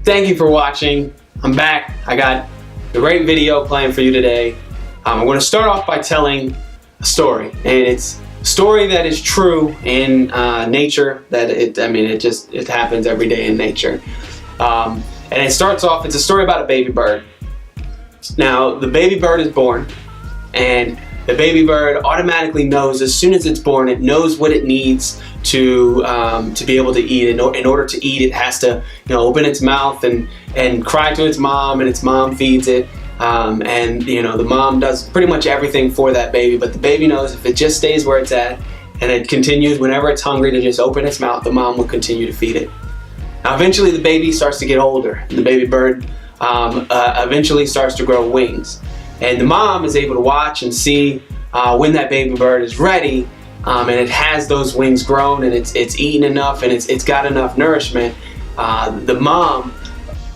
Thank you for watching. I'm back. I got a great video planned for you today. I'm going to start off by telling a story, and it's a story that is true in nature. That it happens every day in nature. And it starts off. It's a story about a baby bird. Now, the baby bird is born, and the baby bird automatically knows as soon as it's born, it knows what it needs to be able to eat. In order to eat, it has to open its mouth and cry to its mom, and its mom feeds it. The mom does pretty much everything for that baby, but the baby knows if it just stays where it's at and it continues whenever it's hungry to just open its mouth, the mom will continue to feed it. Now, eventually the baby starts to get older, and the baby bird eventually starts to grow wings. And the mom is able to watch and see when that baby bird is ready, and it has those wings grown, and it's eaten enough, and it's got enough nourishment. The mom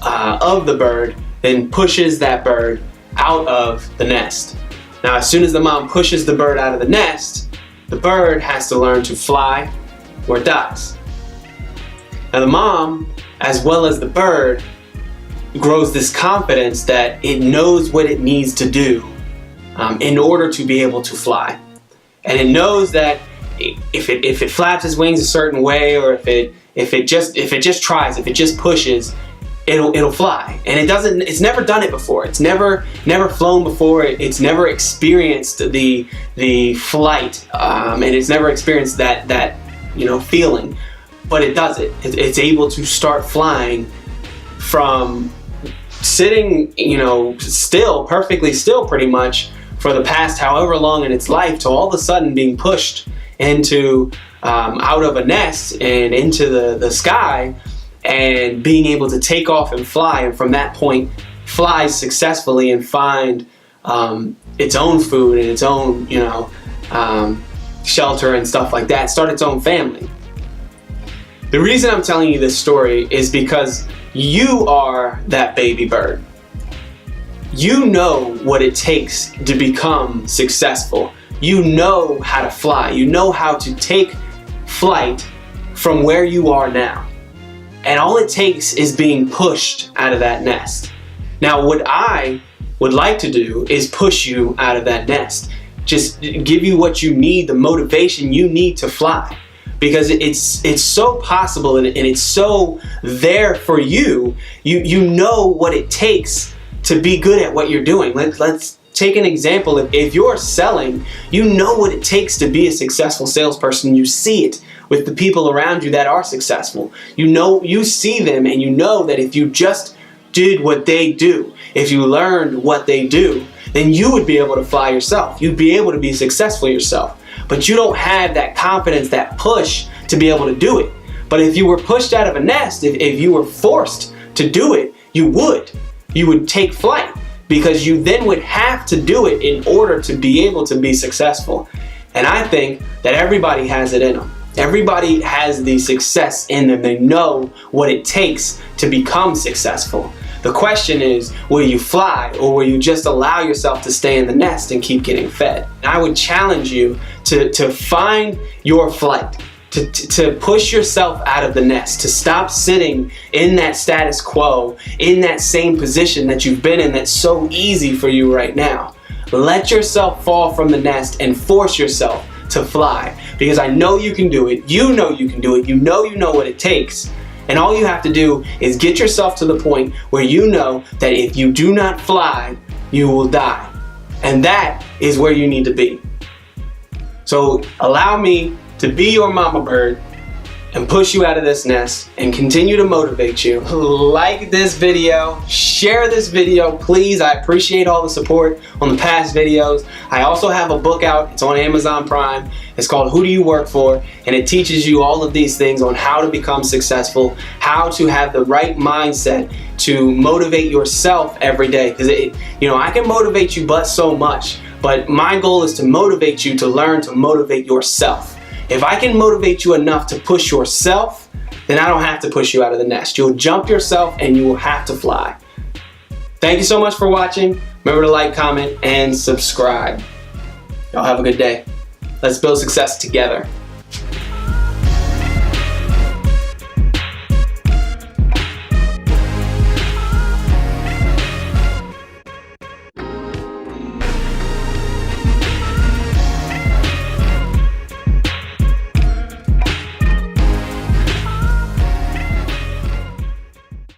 of the bird then pushes that bird out of the nest. Now, as soon as the mom pushes the bird out of the nest, the bird has to learn to fly or it dies. Now, the mom, as well as the bird, grows this confidence that it knows what it needs to do in order to be able to fly. And it knows that if it flaps its wings a certain way, or if it just tries, if it just pushes, it'll fly. And it's never done it before. It's never flown before. It's never experienced the flight, and it's never experienced that feeling. But it does it. It's able to start flying from sitting, still, perfectly still pretty much for the past however long in its life, to all of a sudden being pushed into out of a nest and into the sky, and being able to take off and fly, and from that point flies successfully and find its own food and its own shelter and stuff like that, start its own family. The reason I'm telling you this story is because you are that baby bird. You know what it takes to become successful. You know how to fly. You know how to take flight from where you are now. And all it takes is being pushed out of that nest. Now, what I would like to do is push you out of that nest. Just give you what you need, the motivation you need to fly. Because it's so possible, and it's so there for you. You know what it takes to be good at what you're doing. Let's take an example. If you're selling, you know what it takes to be a successful salesperson. You see it with the people around you that are successful. You see them, and you know that if you just did what they do, if you learned what they do, then you would be able to fly yourself. You'd be able to be successful yourself. But you don't have that confidence, that push to be able to do it. But if you were pushed out of a nest, if you were forced to do it, you would take flight, because you then would have to do it in order to be able to be successful. And I think that everybody has it in them. Everybody has the success in them. They know what it takes to become successful. The question is, will you fly, or will you just allow yourself to stay in the nest and keep getting fed? And I would challenge you to find your flight, to push yourself out of the nest, to stop sitting in that status quo, in that same position that you've been in that's so easy for you right now. Let yourself fall from the nest and force yourself to fly, because I know you can do it. You know you can do it. You know what it takes. And all you have to do is get yourself to the point where you know that if you do not fly, you will die. And that is where you need to be. So allow me to be your mama bird and push you out of this nest and continue to motivate you. Like this video, share this video, please. I appreciate all the support on the past videos. I also have a book out. It's on Amazon Prime. It's called Who Do You Work For? And it teaches you all of these things on how to become successful, how to have the right mindset to motivate yourself every day. Because I can motivate you but so much, but my goal is to motivate you to learn to motivate yourself. If I can motivate you enough to push yourself, then I don't have to push you out of the nest. You'll jump yourself and you will have to fly. Thank you so much for watching. Remember to like, comment, and subscribe. Y'all have a good day. Let's build success together.